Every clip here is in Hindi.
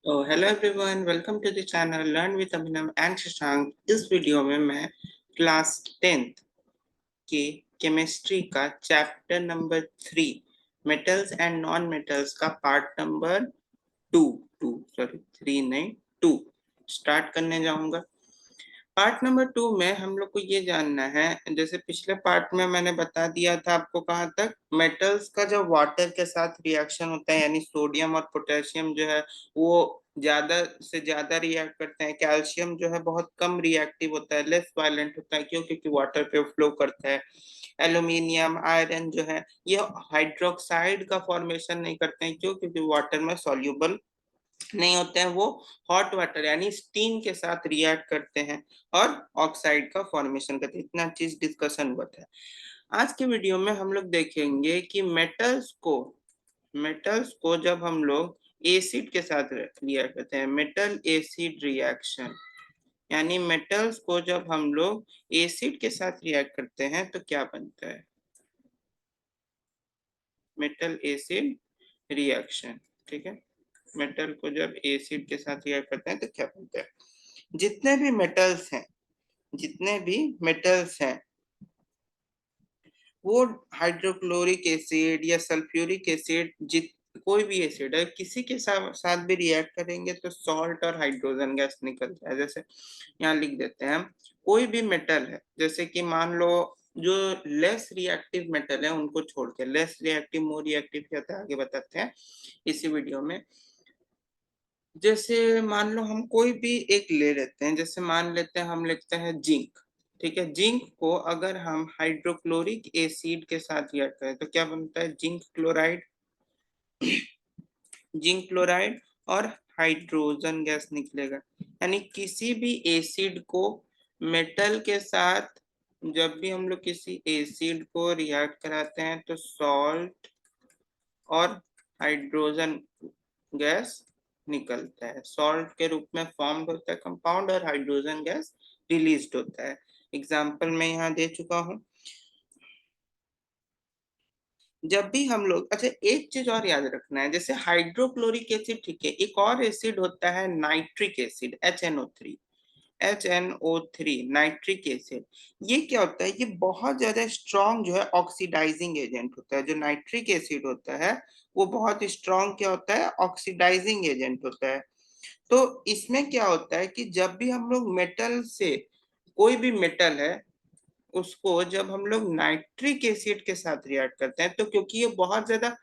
तो hello everyone, welcome to the channel learn with Abhinav and Shashank. इस वीडियो में मैं क्लास 10th की केमिस्ट्री का chapter number 3 metals and non metals का पार्ट नंबर 2 2 सॉरी 3 नहीं 2 स्टार्ट करने जाऊंगा। पार्ट नंबर 2 में हम लोग को ये जानना है, जैसे पिछले पार्ट में मैंने बता दिया था आपको कहाँ तक, मेटल्स का जब वाटर के साथ रिएक्शन होता है यानी सोडियम और पोटेशियम जो है वो ज्यादा से ज्यादा रिएक्ट करते हैं। कैल्शियम जो है बहुत कम रिएक्टिव होता है, लेस वायलेंट होता है। क्यों? क्योंकि वाटर पे फ्लो करता है। एल्यूमिनियम आयरन जो है ये हाइड्रोक्साइड का फॉर्मेशन नहीं करते हैं। क्यों? क्योंकि वाटर में सॉल्युबल नहीं होते हैं। वो हॉट वाटर यानी स्टीम के साथ रिएक्ट करते हैं और ऑक्साइड का फॉर्मेशन करते हैं। इतना चीज डिस्कशन हुआ था। आज के वीडियो में हम लोग देखेंगे कि मेटल्स को जब हम लोग एसिड के साथ रिएक्ट करते हैं, मेटल एसिड रिएक्शन, यानी मेटल्स को जब हम लोग एसिड के साथ रिएक्ट करते हैं तो क्या बनता है? Metal acid reaction. ठीक है, मेटल को जब एसिड के साथ रिएक्ट करते हैं तो क्या बनता है? जितने भी मेटल्स हैं, जितने भी मेटल्स हैं वो हाइड्रोक्लोरिक एसिड या सल्फ्यूरिक एसिड, जित कोई भी एसिड है किसी के साथ भी रिएक्ट करेंगे तो सॉल्ट और हाइड्रोजन गैस निकलता है। जैसे यहाँ लिख देते हैं, कोई भी मेटल है, जैसे कि मान लो जो लेस रिएक्टिव मेटल है उनको छोड़ के, लेस रिएक्टिव मोर रिएक्टिव क्या था आगे बताते हैं इसी वीडियो में। जैसे मान लो हम कोई भी एक ले लेते हैं, जैसे मान लेते हैं हम लेते हैं जिंक। ठीक है, जिंक को अगर हम हाइड्रोक्लोरिक एसिड के साथ रिएक्ट करें तो क्या बनता है? Zinc chloride. जिंक क्लोराइड और हाइड्रोजन गैस निकलेगा। यानी किसी भी एसिड को मेटल के साथ, जब भी हम लोग किसी एसिड को रिएक्ट कराते हैं तो सॉल्ट और हाइड्रोजन गैस निकलता है। सॉल्ट के रूप में फॉर्म होता है कंपाउंड और हाइड्रोजन गैस रिलीज होता है। एग्जाम्पल मैं यहाँ दे चुका हूँ। जब भी हम लोग, अच्छा एक चीज और याद रखना है, जैसे हाइड्रोक्लोरिक एसिड, ठीक है, एक और एसिड होता है nitric acid, HNO3। HNO3 nitric acid, ये क्या होता है? ये बहुत ज्यादा स्ट्रॉन्ग जो है ऑक्सीडाइजिंग एजेंट होता है। जो नाइट्रिक एसिड होता है वो बहुत स्ट्रॉन्ग क्या होता है? ऑक्सीडाइजिंग एजेंट होता है। तो इसमें क्या होता है कि जब भी हम लोग मेटल से, कोई भी मेटल है उसको जब हम लोग नाइट्रिक एसिड के साथ रिएक्ट करते हैं तो क्योंकि ये बहुत ज्यादा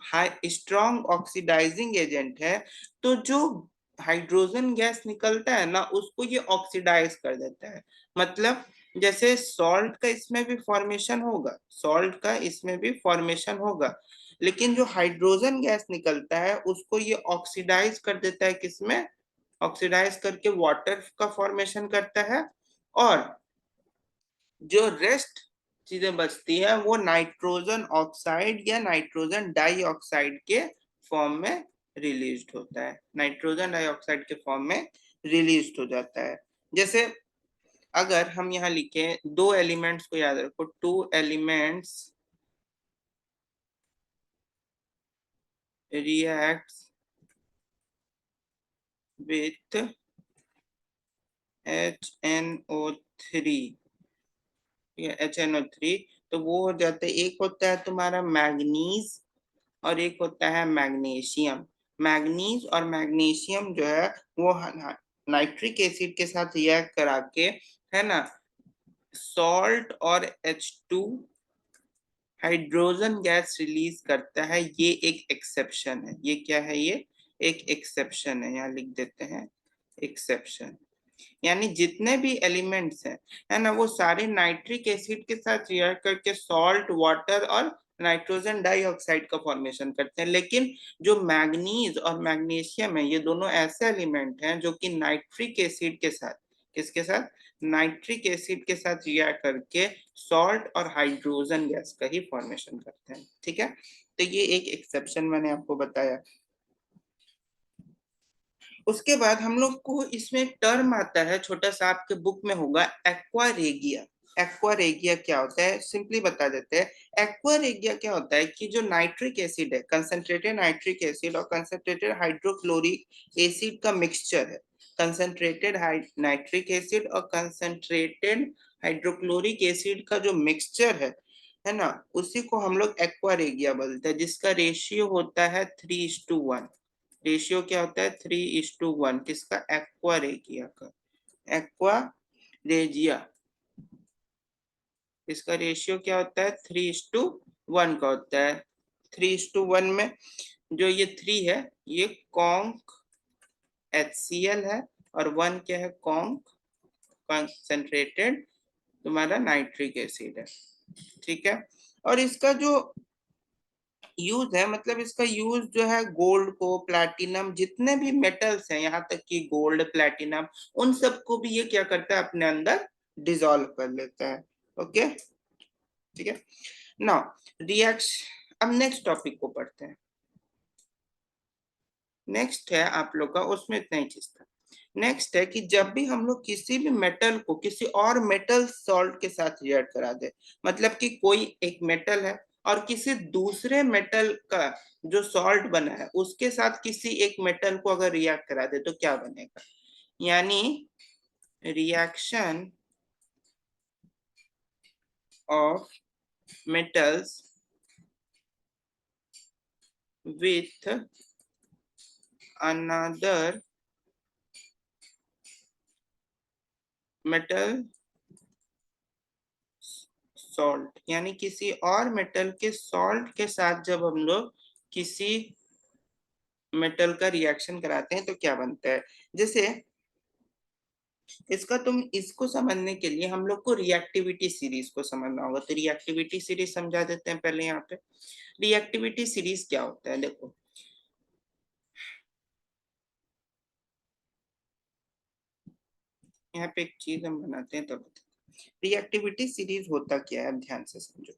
हाई स्ट्रॉन्ग ऑक्सीडाइजिंग एजेंट है, तो जो हाइड्रोजन गैस निकलता है ना उसको ये ऑक्सीडाइज कर देता है। मतलब जैसे सॉल्ट का इसमें भी फॉर्मेशन होगा, सॉल्ट का इसमें भी फॉर्मेशन होगा, लेकिन जो हाइड्रोजन गैस निकलता है उसको ये ऑक्सीडाइज कर देता है। किसमें? ऑक्सीडाइज करके वाटर का फॉर्मेशन करता है। और जो रेस्ट चीजें बचती है वो नाइट्रोजन ऑक्साइड या नाइट्रोजन डाइऑक्साइड के फॉर्म में रिलीज होता है। नाइट्रोजन डाइऑक्साइड के फॉर्म में रिलीज हो जाता है। जैसे अगर हम यहाँ लिखे दो एलिमेंट्स को याद रखो, two elements reacts with HNO3। ठीक है, HNO3, तो वो हो जाता है, एक होता है तुम्हारा मैग्नीज और एक होता है मैग्नीशियम। मैग्नीज और मैग्नीशियम जो है वो नाइट्रिक एसिड के साथ रिएक्ट करा के, है ना, सॉल्ट और H2 हाइड्रोजन गैस रिलीज करता है। ये एक एक्सेप्शन है। ये क्या है? ये एक एक्सेप्शन है। यहाँ लिख देते हैं एक्सेप्शन। यानी जितने भी एलिमेंट्स हैं, है ना, वो सारे नाइट्रिक एसिड के साथ रिएक्ट करके सॉल्ट, वाटर और नाइट्रोजन डाइऑक्साइड का फॉर्मेशन करते हैं। लेकिन जो मैग्नीज और मैग्नीशियम है ये दोनों ऐसे एलिमेंट हैं जो कि नाइट्रिक एसिड के साथ, किसके साथ? नाइट्रिक एसिड के साथ रिएक्ट करके सॉल्ट और हाइड्रोजन गैस का ही फॉर्मेशन करते हैं। ठीक है, तो ये एक एक्सेप्शन मैंने आपको बताया। उसके बाद हम लोग को इसमें एक टर्म आता है, छोटा सा आपके बुक में होगा, एक्वा रेगिया। एक्वा रेगिया क्या होता है, सिंपली बता देते हैं। एक्वा रेगिया क्या होता है कि जो नाइट्रिक एसिड है, कंसंट्रेटेड नाइट्रिक एसिड और कंसंट्रेटेड हाइड्रोक्लोरिक एसिड का मिक्सचर है। कंसंट्रेटेड नाइट्रिक एसिड और कंसंट्रेटेड हाइड्रोक्लोरिक एसिड का जो मिक्सचर है ना, उसी को हम लोग एक्वा रेगिया बोलते हैं, जिसका रेशियो होता है 3:1। रेशियो क्या होता है, 3:1, किसका, एक्वा रेगिया का। एक्वा रेजिया, इसका रेशियो क्या होता है, 3:1 का होता है। 3:1 में जो ये 3 है, ये कॉन्क HCl है, और 1 क्या है, कॉन्क कंसंट्रेटेड तुम्हारा नाइट्रिक एसिड है। ठीक है। और इसका जो यूज है, मतलब इसका यूज जो है गोल्ड को, प्लैटिनम, जितने भी मेटल्स हैं, यहाँ तक कि गोल्ड, प्लैटिनम, उन सबको भी ये क्या करता है, अपने अंदर डिसॉल्व कर लेता है। ओके, ठीक है। नाउ रिएक्शन, अब नेक्स्ट टॉपिक को पढ़ते हैं। नेक्स्ट है आप लोग का, उसमें इतना ही चीज था। नेक्स्ट है कि जब भी हम लोग किसी भी मेटल को किसी और मेटल सॉल्ट के साथ रिएक्ट करा दे, मतलब कि कोई एक मेटल है और किसी दूसरे मेटल का जो सॉल्ट बना है उसके साथ किसी एक मेटल को अगर रिएक्ट करा दे तो क्या बनेगा, यानी reaction of metals with another metal salt, यानी किसी और मेटल के सॉल्ट के साथ जब हम लोग किसी मेटल का रिएक्शन कराते हैं तो क्या बनता है। जैसे इसका तुम इसको समझने के लिए हम लोग को रिएक्टिविटी सीरीज को समझना होगा, तो रिएक्टिविटी सीरीज समझा देते हैं पहले। यहाँ पे रिएक्टिविटी सीरीज क्या होता है, देखो यहाँ पे एक चीज हम बनाते हैं तब। रिएक्टिविटी सीरीज होता क्या है, अब ध्यान से समझो।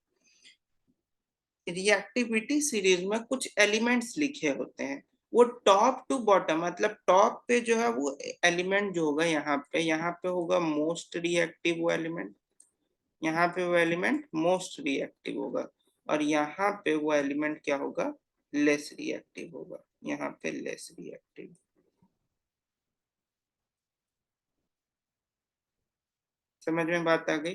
रिएक्टिविटी सीरीज में कुछ एलिमेंट्स लिखे होते हैं, वो टॉप टू बॉटम, मतलब टॉप पे जो है वो एलिमेंट जो होगा, यहाँ पे होगा मोस्ट रिएक्टिव वो एलिमेंट, यहाँ पे वो एलिमेंट मोस्ट रिएक्टिव होगा, और यहाँ पे वो एलिमेंट क्या होगा, लेस रिएक्टिव होगा, यहाँ पे लेस रिएक्टिव। समझ में बात आ गई।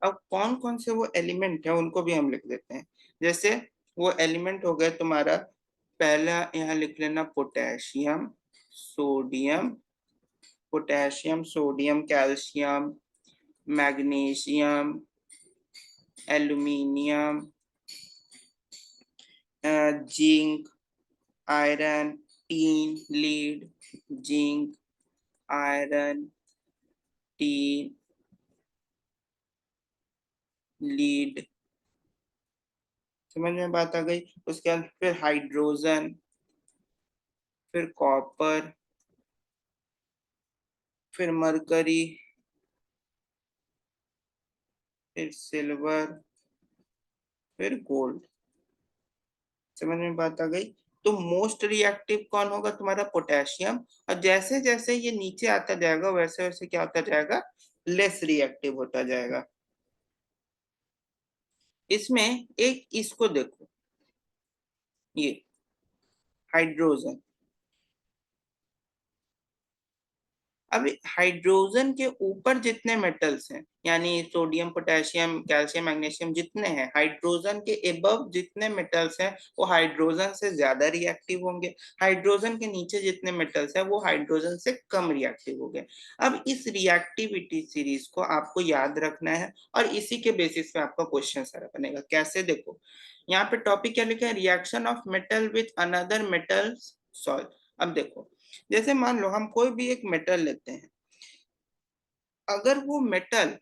अब कौन कौन से वो एलिमेंट है उनको भी हम लिख देते हैं। जैसे वो एलिमेंट हो गए तुम्हारा, पहला यहाँ लिख लेना potassium, sodium, potassium, sodium, calcium, magnesium, aluminium, zinc, iron, tin, lead, zinc, iron, tin, lead. समझ में बात आ गई। उसके बाद फिर हाइड्रोजन, फिर कॉपर, फिर मरकरी, फिर सिल्वर, फिर गोल्ड। समझ में बात आ गई। तो मोस्ट रिएक्टिव कौन होगा, तुम्हारा पोटेशियम, और जैसे जैसे ये नीचे आता जाएगा वैसे वैसे क्या होता जाएगा, लेस रिएक्टिव होता जाएगा। इसमें एक इसको देखो, ये हाइड्रोजन। अब हाइड्रोजन के ऊपर जितने मेटल्स हैं, यानी सोडियम, पोटेशियम, कैल्शियम, मैग्नीशियम, जितने हैं, हाइड्रोजन के एबव जितने मेटल्स हैं वो हाइड्रोजन से ज्यादा रिएक्टिव होंगे। हाइड्रोजन के नीचे जितने मेटल्स हैं वो हाइड्रोजन से कम रिएक्टिव हो गए। अब इस रिएक्टिविटी सीरीज को आपको याद रखना है, और इसी के बेसिस पे आपका क्वेश्चन सारा बनेगा। कैसे, देखो यहाँ पे टॉपिक क्या लिखा है, reaction of metal with another metal salt. अब देखो, जैसे मान लो हम कोई भी एक मेटल लेते हैं, अगर वो मेटल,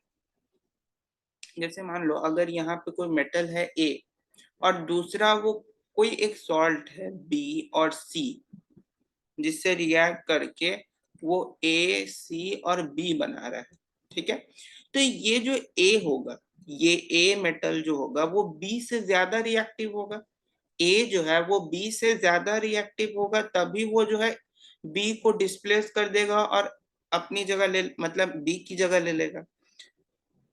जैसे मान लो अगर यहाँ पे कोई मेटल है ए, और दूसरा वो कोई एक सॉल्ट है बी और सी, जिससे रिएक्ट करके वो ए, सी और बी बना रहा है। ठीक है। तो ये जो ए होगा, ये ए मेटल जो होगा वो बी से ज्यादा रिएक्टिव होगा। ए जो है वो बी से ज्यादा रिएक्टिव होगा, तभी वो जो है बी को डिस्प्लेस कर देगा और अपनी जगह ले, मतलब बी की जगह ले लेगा।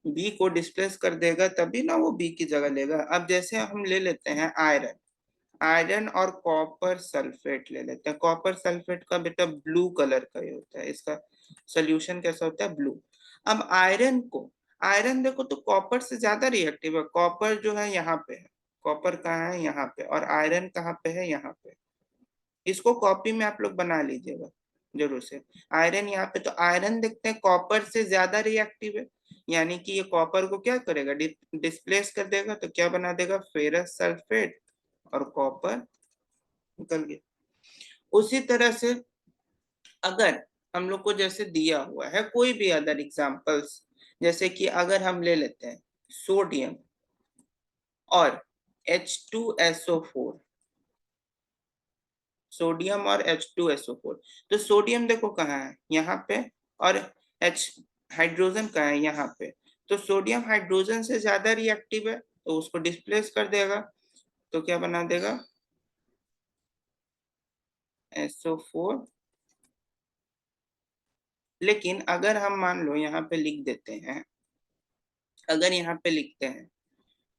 बी को डिस्प्लेस कर देगा तभी ना वो बी की जगह लेगा। अब जैसे हम ले लेते हैं आयरन, आयरन और कॉपर सल्फेट ले लेते हैं। कॉपर सल्फेट का बेटा ब्लू कलर का ही होता है, इसका सोल्यूशन कैसा होता है, ब्लू। अब आयरन को, आयरन देखो तो कॉपर से ज्यादा रिएक्टिव है। कॉपर जो है यहाँ पे है, कॉपर कहाँ है, यहाँ पे, और आयरन कहाँ पे है, यहाँ पे। इसको कॉपी में आप लोग बना लीजिएगा जरूर से। आयरन यहाँ पे, तो आयरन देखते हैं कॉपर से ज्यादा रिएक्टिव है, यानी कि ये कॉपर को क्या करेगा, डिस्प्लेस कर देगा। तो क्या बना देगा, फेरस सल्फेट, और कॉपर निकल गया। उसी तरह से अगर हम लोग को जैसे दिया हुआ है कोई भी अदर एग्जांपल्स, जैसे कि अगर हम ले लेते हैं सोडियम और H2SO4, सोडियम और H2SO4, तो सोडियम देखो कहाँ है, यहाँ पे, और H हाइड्रोजन कहाँ है, यहाँ पे। तो सोडियम हाइड्रोजन से ज्यादा रिएक्टिव है, तो उसको डिस्प्लेस कर देगा। तो क्या बना देगा, SO4। लेकिन अगर हम मान लो यहाँ पे लिख देते हैं, अगर यहाँ पे लिखते हैं,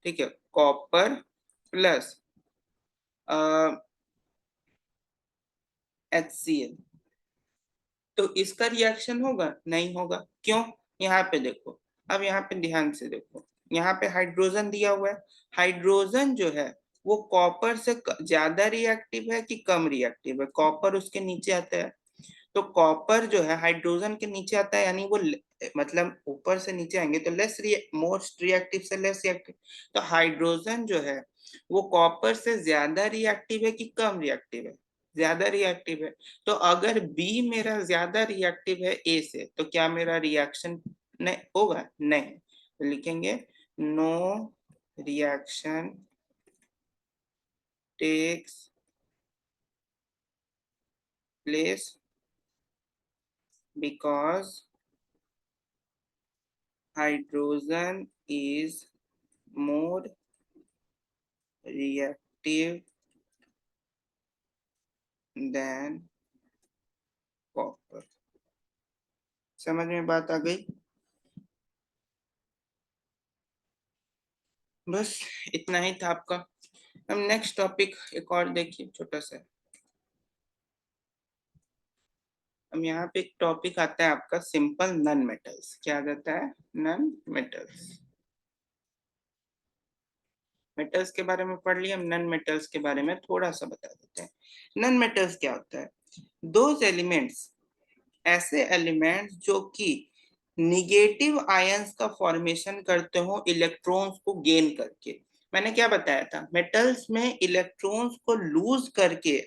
ठीक है, कॉपर प्लस HCl, तो इसका रिएक्शन होगा, नहीं होगा। क्यों, यहाँ पे देखो, अब यहाँ पे ध्यान से देखो, यहाँ पे हाइड्रोजन दिया हुआ है। हाइड्रोजन जो है वो कॉपर से ज्यादा रिएक्टिव है कि कम रिएक्टिव है, कॉपर उसके नीचे आता है। तो कॉपर जो है हाइड्रोजन के नीचे आता है, यानी वो मतलब ऊपर से नीचे आएंगे तो लेस मोस्ट रिएक्टिव से लेस रिएक्टिव। तो हाइड्रोजन जो है वो कॉपर से ज्यादा रिएक्टिव है कि कम रिएक्टिव है, ज्यादा रिएक्टिव है। तो अगर बी मेरा ज्यादा रिएक्टिव है ए से, तो क्या मेरा रिएक्शन नहीं होगा, नहीं। तो लिखेंगे no reaction takes place because hydrogen is more reactive than copper। समझ में बात आ गई, बस इतना ही था आपका। हम नेक्स्ट टॉपिक एक और देखिए छोटा सा। हम यहाँ पे एक टॉपिक आता है आपका सिंपल नन मेटल्स। क्या आ जाता है, नन मेटल्स। मेटल्स के बारे में पढ़ लिया, हम नन मेटल्स के बारे में थोड़ा सा बता देते हैं। नन मेटल्स क्या होता है, दोज एलिमेंट्स, ऐसे एलिमेंट्स जो कि निगेटिव आयंस का फॉर्मेशन करते हो इलेक्ट्रॉन्स को गेन करके। मैंने क्या बताया था, मेटल्स में इलेक्ट्रॉन्स को लूज करके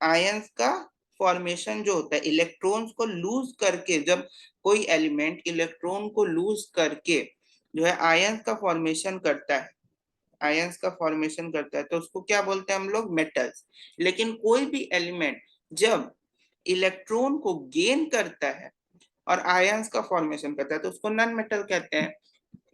आयंस का फॉर्मेशन जो होता है, इलेक्ट्रॉन्स को लूज करके, जब कोई एलिमेंट इलेक्ट्रॉन को लूज करके जो है आयंस का फॉर्मेशन करता है, आयंस का फॉर्मेशन करता है, तो उसको क्या बोलते हैं हम लोग, मेटल्स। लेकिन कोई भी एलिमेंट जब इलेक्ट्रॉन को गेन करता है और आयंस का फॉर्मेशन करता है, तो उसको नॉन मेटल कहते हैं।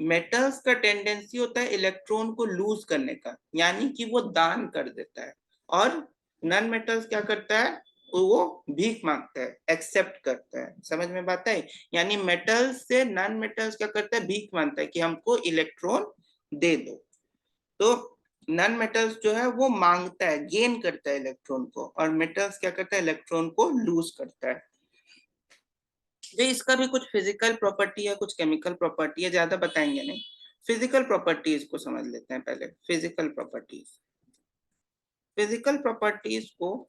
मेटल्स का टेंडेंसी होता है इलेक्ट्रॉन को लूज करने का, यानी कि वो दान कर देता है। और नॉन मेटल्स क्या करता है, वो भीख मांगता है, एक्सेप्ट करता है। समझ में बात है, यानी मेटल्स से नॉन मेटल्स क्या करता है, भीख मांगता है कि हमको इलेक्ट्रॉन दे दो। तो नॉन मेटल्स जो है वो मांगता है, गेन करता है इलेक्ट्रॉन को, और मेटल्स क्या करता है, इलेक्ट्रॉन को लूज करता है। ये इसका भी कुछ फिजिकल प्रॉपर्टी है, कुछ केमिकल प्रॉपर्टी है, ज्यादा बताएंगे नहीं। फिजिकल प्रॉपर्टीज को समझ लेते हैं पहले। फिजिकल प्रॉपर्टीज, फिजिकल प्रॉपर्टीज को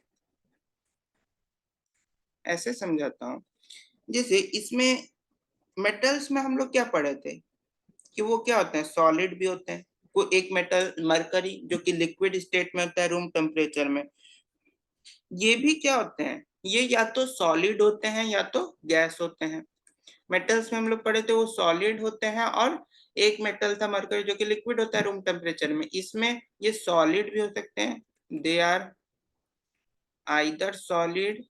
ऐसे समझाता हूँ, जैसे इसमें मेटल्स में हम लोग क्या पढ़े थे कि वो क्या होते हैं, सॉलिड भी होते हैं। कोई एक मेटल मरकरी जो कि लिक्विड स्टेट में होता है रूम टेम्परेचर में, ये भी क्या होते हैं, ये या तो सॉलिड होते हैं या तो गैस होते हैं। मेटल्स में हम लोग पढ़े थे वो सॉलिड होते हैं, और एक मेटल था मरकरी जो कि लिक्विड होता है रूम टेम्परेचर में। इसमें ये सॉलिड भी हो सकते हैं, they are either solid,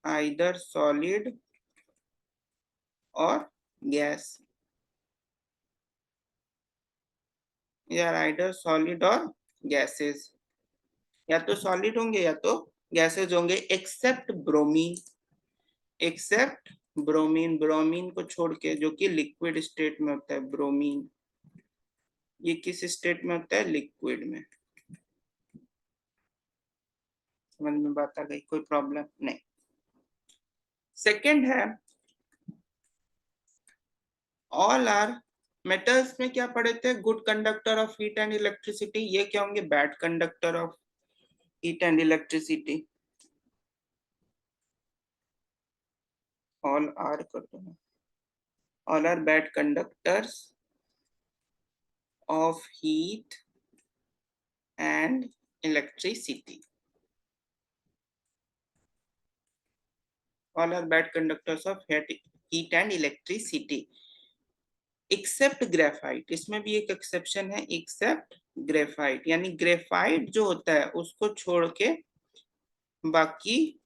either solid और गैस, या आइदर सॉलिड और गैसेस, या तो सॉलिड होंगे या तो गैसेज होंगे, except bromine, except bromine, bromine को छोड़ के जो कि लिक्विड स्टेट में होता है ब्रोमीन, ये किस स्टेट में होता है? लिक्विड में। समझ में बात आ गई? कोई प्रॉब्लम नहीं। सेकंड है ऑल आर, मेटल्स में क्या पढ़े थे? Good conductor of heat and electricity. ये क्या होंगे? Bad conductor of heat and electricity. All are कर दो, all are bad conductors of heat and electricity. All are bad conductors of heat and electricity except graphite. इसमें भी एक एक्सेप्शन है, एक्सेप्ट ग्रेफाइट, यानी ग्रेफाइट जो होता है उसको छोड़ के बाकी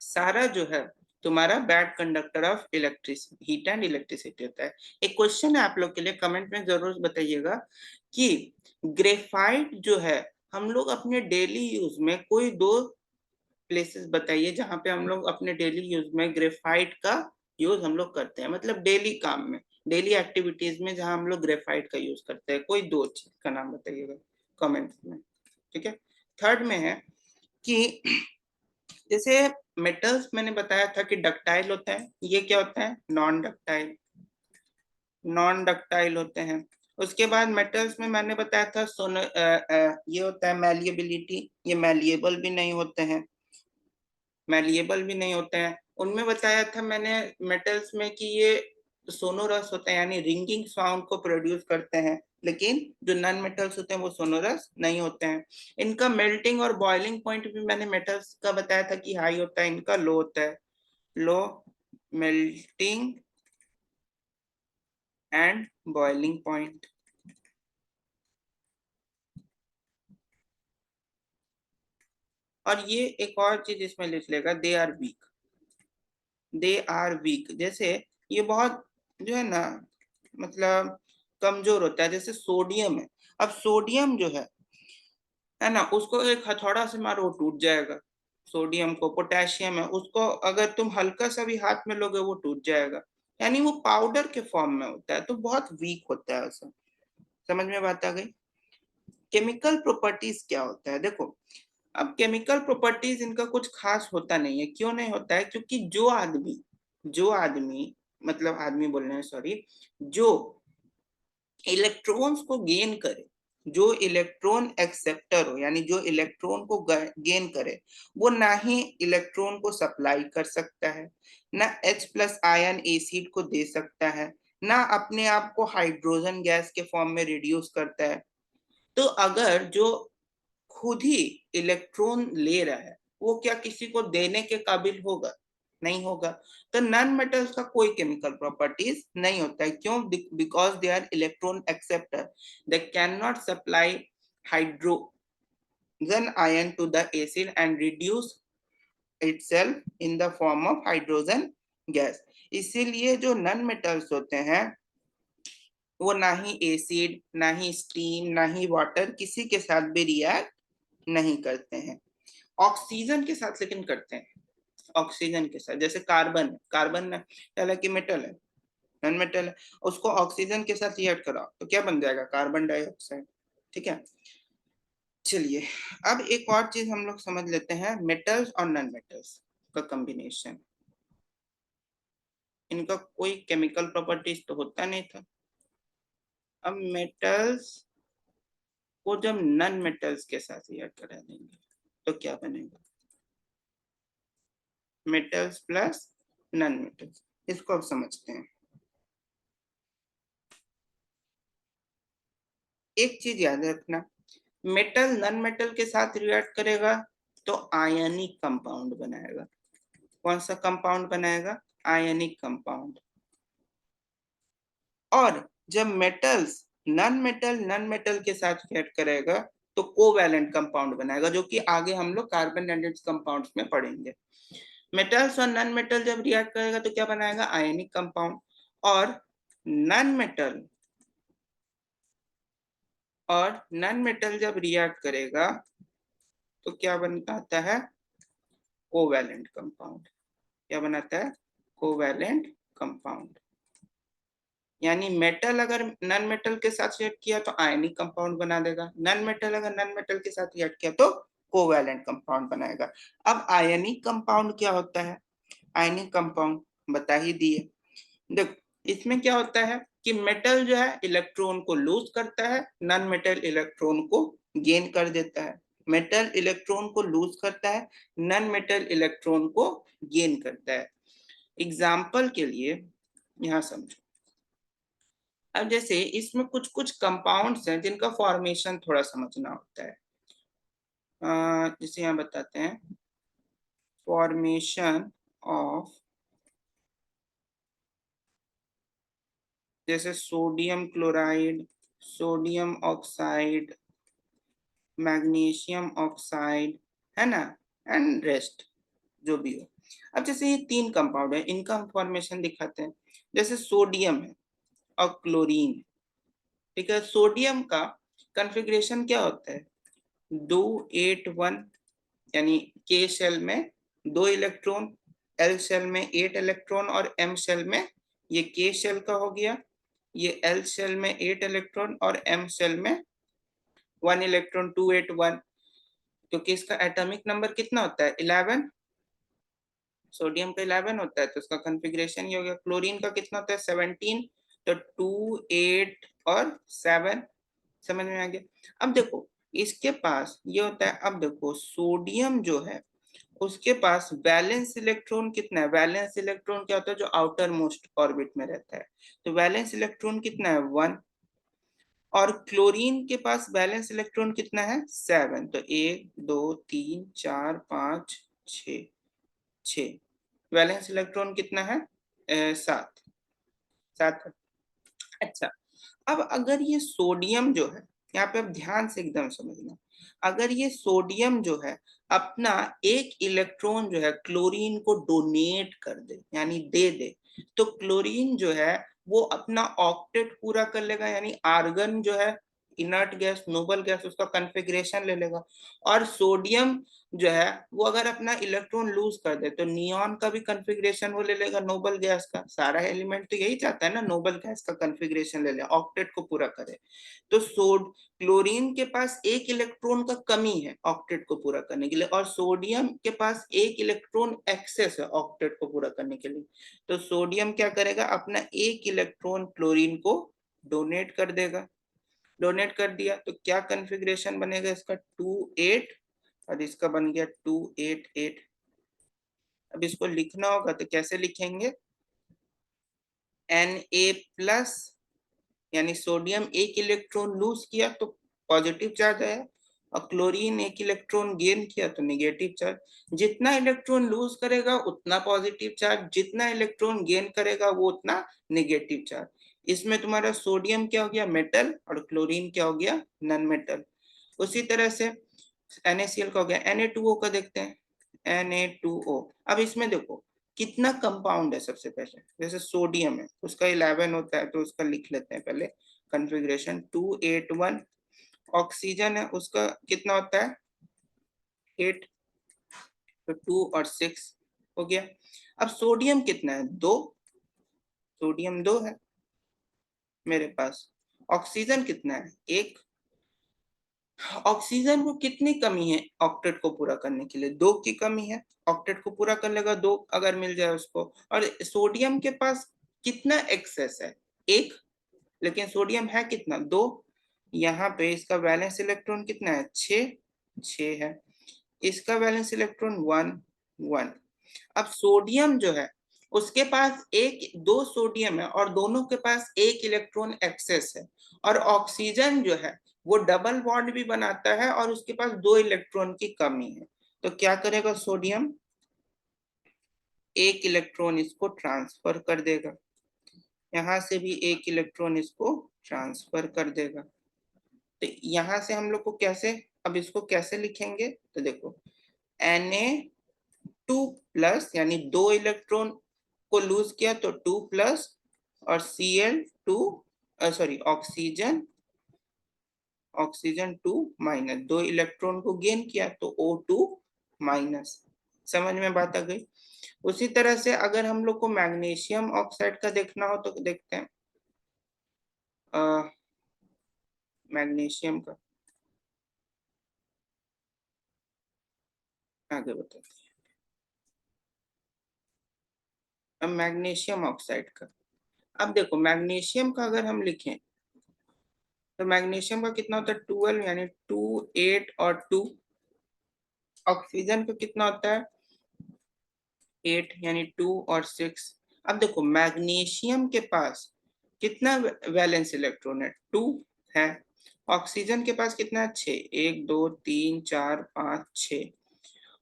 सारा जो है तुम्हारा bad conductor of electricity, heat and electricity होता है। एक क्वेश्चन है आप लोग के लिए, कमेंट में जरूर बताइएगा कि ग्रेफाइट जो है हम लोग अपने डेली यूज में कोई दो प्लेसेस बताइए जहां पे हम लोग अपने डेली यूज में ग्रेफाइट का यूज हम लोग करते हैं, मतलब डेली काम में, डेली एक्टिविटीज में जहां हम लोग ग्रेफाइट का यूज करते हैं। कोई दो चीज का नाम बताइएगा कमेंट्स में। ठीक है। थर्ड में है कि जैसे मेटल्स मैंने बताया था कि डक्टाइल होता है, ये क्या होता है? नॉन डक्टाइल, नॉन डक्टाइल होते हैं। उसके बाद मेटल्स में मैंने बताया था ये होता है मैलिएबिलिटी, ये मैलिएबल भी नहीं होते हैं, मैलिएबल भी नहीं होते हैं। उनमें बताया था मैंने मेटल्स में कि ये सोनोरस होते हैं, यानी रिंगिंग साउंड को प्रोड्यूस करते हैं, लेकिन जो नॉन मेटल्स होते हैं वो सोनोरस नहीं होते हैं। इनका मेल्टिंग और बॉइलिंग पॉइंट भी मैंने मेटल्स का बताया था कि हाई होता है, इनका लो होता है, low melting and boiling point. और ये एक और चीज इसमें लिख लेगा, they are weak, they are weak. जैसे ये बहुत जो है ना, मतलब कमजोर होता है। जैसे सोडियम है, अब सोडियम जो है ना, उसको एक हथौड़ा से मारो वो टूट जाएगा। सोडियम को, पोटेशियम है उसको अगर तुम हल्का सा भी हाथ में लोगे वो टूट जाएगा, यानी वो पाउडर के फॉर्म में होता है, तो बहुत वीक होता है ऐसा। समझ में बात आ गई? केमिकल प्रॉपर्टीज क्या होता है? देखो, अब केमिकल प्रॉपर्टीज इनका कुछ खास होता नहीं है। क्यों नहीं होता है? क्योंकि जो आदमी मतलब आदमी बोल रहे हैं, सॉरी, जो इलेक्ट्रॉन्स को गेन करे, जो इलेक्ट्रॉन एक्सेप्टर हो, यानी जो इलेक्ट्रॉन को गेन करे, वो ना ही इलेक्ट्रॉन को सप्लाई कर सकता है, ना H+ आयन एसिड को दे सकता है, ना अपने आप को हाइड्रोजन गैस के फॉर्म में रिड्यूस करता है। तो अगर जो खुद ही इलेक्ट्रॉन ले रहा है वो क्या किसी को देने के काबिल होगा? नहीं होगा। तो नॉन मेटल्स का कोई केमिकल प्रॉपर्टीज नहीं होता है। क्यों? Because they are electron acceptor, they can not supply hydrogen ion to the acid and reduce itself in the form of hydrogen gas। इसीलिए जो नॉन मेटल्स होते हैं वो ना ही एसिड, ना ही स्टीम, ना ही वाटर, किसी के साथ भी रिएक्ट नहीं करते हैं। ऑक्सीजन के साथ लेकिन करते हैं, ऑक्सीजन के साथ। जैसे कार्बन, कार्बन हालांकि मेटल है, नॉन मेटल है, उसको ऑक्सीजन के साथ रिएक्ट कराओ तो क्या बन जाएगा? Carbon dioxide. ठीक है। चलिए, अब एक और चीज हम लोग समझ लेते हैं, मेटल्स और नॉन मेटल्स का कॉम्बिनेशन। इनका कोई केमिकल प्रॉपर्टीज तो होता नहीं था। अब मेटल्स को जब नॉन मेटल्स के साथ रिएक्ट करा देंगे तो क्या बनेगा? Metals plus non metals. इसको अब समझते हैं। एक चीज याद रखना, मेटल नॉन मेटल के साथ रिएक्ट करेगा तो आयनिक कंपाउंड बनाएगा। कौन सा कंपाउंड बनाएगा? Ionic compound. और जब मेटल्स नॉन मेटल के साथ रिएक्ट करेगा तो कोवैलेंट कंपाउंड बनाएगा, जो कि आगे हम लोग कार्बन एडेड कंपाउंड्स में पढ़ेंगे। मेटल्स और नॉन मेटल जब रिएक्ट करेगा तो क्या बनाएगा? Ionic compound. और नॉन मेटल और नॉन मेटल जब रिएक्ट करेगा तो क्या बनता है? Covalent compound. क्या बनाता है? Covalent compound. यानी मेटल अगर नॉन मेटल के साथ रिएक्ट किया तो आयनिक कंपाउंड बना देगा, नॉन मेटल अगर नॉन मेटल के साथ रिएक्ट किया तो कोवैलेंट कंपाउंड बनाएगा। अब आयनिक कंपाउंड क्या होता है? आयनिक कंपाउंड बता ही दिए। देखो इसमें क्या होता है कि मेटल जो है इलेक्ट्रॉन को लूज करता है, नॉन मेटल इलेक्ट्रॉन को गेन कर देता है। मेटल इलेक्ट्रॉन को लूज करता है, नॉन मेटल इलेक्ट्रॉन को गेन करता है। एग्जाम्पल के लिए यहाँ समझो। अब जैसे इसमें कुछ कुछ कंपाउंड्स हैं जिनका फॉर्मेशन थोड़ा समझना होता है। जैसे यहाँ बताते हैं फॉर्मेशन ऑफ, जैसे sodium chloride, sodium oxide, magnesium oxide, है ना, एंड रेस्ट जो भी हो। अब जैसे ये तीन कंपाउंड है, इनका फॉर्मेशन दिखाते हैं। जैसे सोडियम है और क्लोरीन, ठीक है। सोडियम का कॉन्फ़िगरेशन क्या होता है? 281, यानी के शेल में 2 इलेक्ट्रॉन, एल शेल में 8 इलेक्ट्रॉन, और एम शेल में, ये के शेल का हो गया, ये एल शेल में 8 इलेक्ट्रॉन और एम शेल में 1 इलेक्ट्रॉन, 281। क्योंकि इसका एटॉमिक नंबर कितना होता है? 11। सोडियम का 11 होता है तो उसका कॉन्फ़िगरेशन ये हो गया। क्लोरीन का कितना होता है? 17। तो 2, 8 और 7। समझ में आ गया? अब देखो इसके पास ये होता है। अब देखो सोडियम जो है उसके पास वैलेंस इलेक्ट्रॉन कितना है? वैलेंस इलेक्ट्रॉन क्या होता है? जो आउटर मोस्ट ऑर्बिट में रहता है। तो वैलेंस इलेक्ट्रॉन कितना है? 1। और क्लोरीन के पास बैलेंस इलेक्ट्रॉन कितना है? 7। तो 1, 2, 3, 4, 5, 6, 6। वैलेंस इलेक्ट्रॉन कितना है? 7। 7। अच्छा, अब अगर ये सोडियम जो है, यहाँ पे अब ध्यान से एकदम समझना, अगर ये सोडियम जो है अपना एक इलेक्ट्रॉन जो है क्लोरीन को डोनेट कर दे, यानी दे दे, तो क्लोरीन जो है वो अपना ऑक्टेट पूरा कर लेगा, यानी आर्गन जो है इनर्ट गैस, नोबल गैस, उसका कॉन्फ़िगरेशन ले लेगा। और सोडियम जो है वो अगर अपना इलेक्ट्रॉन लूज कर दे तो नियॉन का भी कॉन्फ़िगरेशन वो ले लेगा, नोबल गैस का। सारा एलिमेंट तो यही चाहता है ना, नोबल गैस का कॉन्फ़िगरेशन ले ले, ऑक्टेट को पूरा करे। तो सोड क्लोरीन के पास एक इलेक्ट्रॉन का कमी है ऑक्टेट को पूरा करने के लिए, और सोडियम के पास एक इलेक्ट्रॉन एक्सेस है ऑक्टेट को पूरा करने के लिए। तो सोडियम क्या करेगा? अपना एक इलेक्ट्रॉन क्लोरीन को डोनेट कर देगा। डोनेट कर दिया तो क्या कॉन्फ़िगरेशन बनेगा इसका? 2, 8, और इसका बन गया 2, 8, 8। अब इसको लिखना होगा तो कैसे लिखेंगे? Na+, यानी सोडियम एक इलेक्ट्रॉन लूज किया तो पॉजिटिव चार्ज आया, और क्लोरीन एक इलेक्ट्रॉन गेन किया तो नेगेटिव चार्ज। जितना इलेक्ट्रॉन लूज करेगा उतना पॉजिटिव चार्ज, जितना इलेक्ट्रॉन गेन करेगा वो उतना नेगेटिव चार्ज। इसमें तुम्हारा सोडियम क्या हो गया? मेटल, और क्लोरीन क्या हो गया? Non metal. उसी तरह से NaCl का हो गया। Na2O का देखते हैं, Na2O। अब इसमें देखो कितना कंपाउंड है। सबसे पहले जैसे सोडियम है उसका 11 होता है तो उसका लिख लेते हैं पहले कॉन्फ़िगरेशन, 281। ऑक्सीजन है उसका कितना होता है? 8। तो 2 और 6 हो गया। अब सोडियम कितना है? 2। सोडियम 2 है मेरे पास। ऑक्सीजन कितना है? 1। ऑक्सीजन को कितनी कमी है ऑक्टेट को पूरा करने के लिए? 2 की कमी है। ऑक्टेट को पूरा कर लेगा 2 अगर मिल जाए उसको। और सोडियम के पास कितना एक्सेस है? 1। लेकिन सोडियम है कितना? 2। यहाँ पे इसका वैलेंस इलेक्ट्रॉन कितना है? 6। 6 है। इसका वैलेंस इलेक्ट्रॉन 1, 1। अब सोडियम जो है उसके पास एक, 2 सोडियम है और दोनों के पास एक इलेक्ट्रॉन एक्सेस है। और ऑक्सीजन जो है वो डबल बॉन्ड भी बनाता है और उसके पास 2 इलेक्ट्रॉन की कमी है। तो क्या करेगा सोडियम? एक इलेक्ट्रॉन इसको ट्रांसफर कर देगा, यहाँ से भी एक इलेक्ट्रॉन इसको ट्रांसफर कर देगा। तो यहाँ से हम लोग को कैसे, अब इसको कैसे लिखेंगे? तो देखो Na2+, यानी 2 इलेक्ट्रॉन को लूज किया तो 2+, और Cl2, sorry oxygen, oxygen 2-, 2 electron को गेन किया तो O2-। समझ में बात आ गई। उसी तरह से अगर हम लोग को मैग्नीशियम ऑक्साइड का देखना हो तो देखते हैं, मैग्नीशियम का आगे बताते हैं। अब मैग्नीशियम ऑक्साइड का, अब देखो मैग्नीशियम का अगर हम लिखें तो मैग्नीशियम का कितना होता है 12, यानी 2 8 और 2। ऑक्सीजन का कितना होता है 8, यानी 2 और 6। अब देखो मैग्नीशियम के पास कितना वैलेंस इलेक्ट्रॉन है 2 है। ऑक्सीजन के पास कितना है 6, 1 2 3 4 5 6।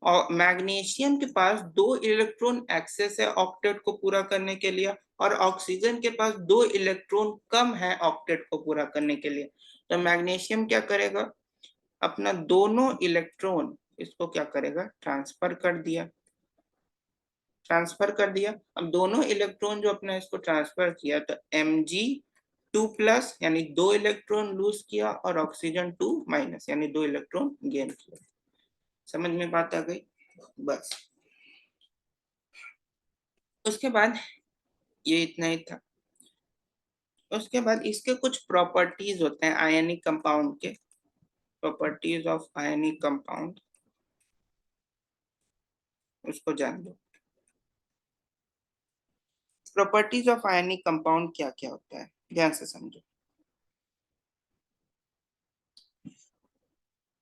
और मैग्नीशियम के पास 2 इलेक्ट्रॉन एक्सेस है ऑक्टेट को पूरा करने के लिए, और ऑक्सीजन के पास 2 इलेक्ट्रॉन कम है ऑक्टेट को पूरा करने के लिए। तो मैग्नीशियम क्या करेगा, अपना दोनों इलेक्ट्रॉन इसको क्या करेगा ट्रांसफर कर दिया, ट्रांसफर कर दिया। अब दोनों इलेक्ट्रॉन जो अपना इसको ट्रांसफर किया तो Mg2+ यानी 2 इलेक्ट्रॉन लूज किया, और ऑक्सीजन 2- यानी 2 इलेक्ट्रॉन गेन किया। समझ में बात आ गई, बस। उसके बाद ये इतना ही था। उसके बाद इसके कुछ प्रॉपर्टीज होते हैं आयनिक कंपाउंड के, प्रॉपर्टीज ऑफ आयनिक कंपाउंड, उसको जान लो। प्रॉपर्टीज ऑफ आयनिक कंपाउंड क्या क्या होता है, ध्यान से समझो।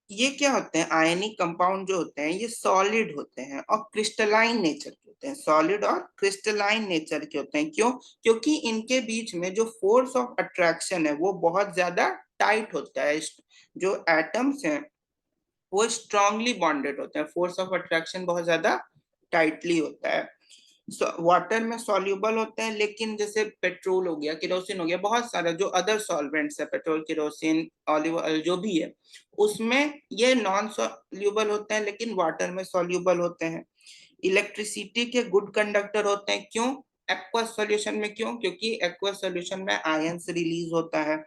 ये क्या होते हैं आयनिक कंपाउंड जो होते हैं, ये सॉलिड होते हैं और क्रिस्टलाइन नेचर के होते हैं, सॉलिड और क्रिस्टलाइन नेचर के होते हैं। क्यों, क्योंकि इनके बीच में जो फोर्स ऑफ अट्रैक्शन है वो बहुत ज्यादा टाइट होता है। जो एटम्स हैं वो स्ट्रांगली बॉन्डेड होते हैं, फोर्स ऑफ अट्रैक्शन बहुत ज्यादा टाइटली होता है। वाटर में सॉल्युबल होते हैं, लेकिन जैसे पेट्रोल हो गया, केरोसिन हो गया, बहुत सारा जो अदर सॉल्वेंट्स है, पेट्रोल केरोसिन ऑलिव ऑयल जो भी है, उसमें ये नॉन सॉल्युबल होते हैं, लेकिन वाटर में सॉल्युबल होते हैं। इलेक्ट्रिसिटी के गुड कंडक्टर होते हैं। क्यों, एक्वस सॉल्यूशन में, क्यों, क्योंकि एक्वस सॉल्यूशन में आयंस रिलीज होता है,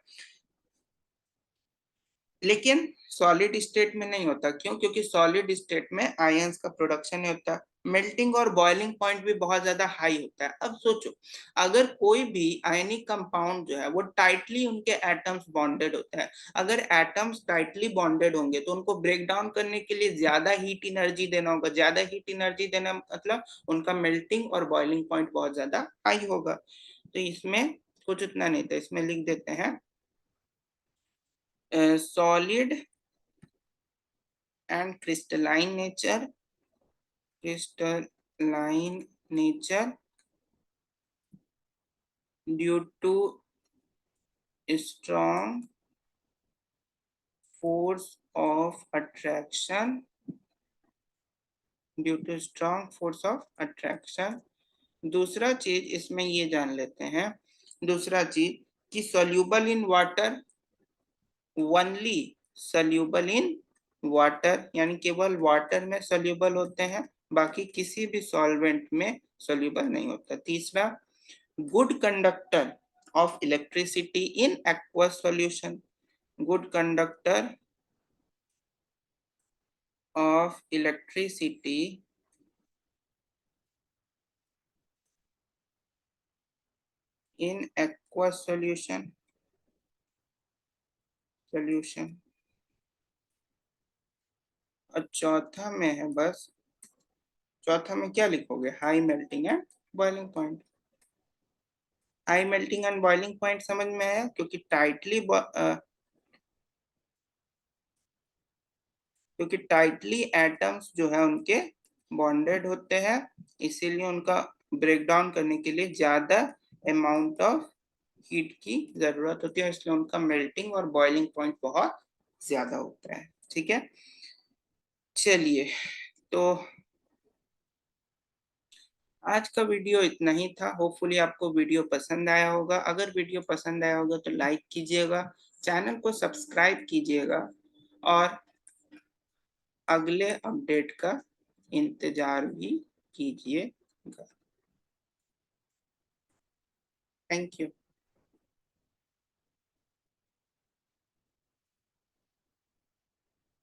लेकिन सॉलिड स्टेट में नहीं होता। क्यों, क्योंकि सॉलिड स्टेट में आयंस का प्रोडक्शन नहीं होता। मेल्टिंग और बॉइलिंग पॉइंट भी बहुत ज्यादा हाई होता है। अब सोचो, अगर कोई भी आयनिक कंपाउंड जो है वो टाइटली उनके एटम्स बॉन्डेड होते हैं, अगर एटम्स टाइटली बॉन्डेड होंगे तो उनको ब्रेक डाउन करने के लिए ज्यादा हीट एनर्जी देना होगा, ज्यादा हीट एनर्जी देना मतलब उनका मेल्टिंग और बॉइलिंग पॉइंट बहुत ज्यादा हाई होगा। तो इसमें कुछ उतना नहीं था, इसमें लिख देते हैं solid and crystalline nature due to strong force of attraction, due to strong force of attraction। दूसरा चीज इसमें ये जान लेते हैं, दूसरा चीज कि soluble in water, only soluble in water, यानी केवल वाटर में soluble होते हैं, बाकी किसी भी सॉल्वेंट में soluble नहीं होता। तीसरा, good conductor of electricity in aqueous solution, good conductor of electricity in aqueous solution। और चौथा में है, बस चौथा में क्या लिखोगे, high melting and boiling point. High melting and boiling point समझ में आया, क्योंकि टाइटली एटम्स जो है उनके बॉन्डेड होते हैं, इसीलिए उनका ब्रेक डाउन करने के लिए ज्यादा अमाउंट ऑफ हीट की जरूरत होती है, इसलिए उनका मेल्टिंग और बॉइलिंग पॉइंट बहुत ज्यादा होता है। ठीक है, चलिए, तो आज का वीडियो इतना ही था। होपफुली आपको वीडियो पसंद आया होगा। अगर वीडियो पसंद आया होगा तो लाइक कीजिएगा, चैनल को सब्सक्राइब कीजिएगा, और अगले अपडेट का इंतजार भी कीजिएगा। Thank you.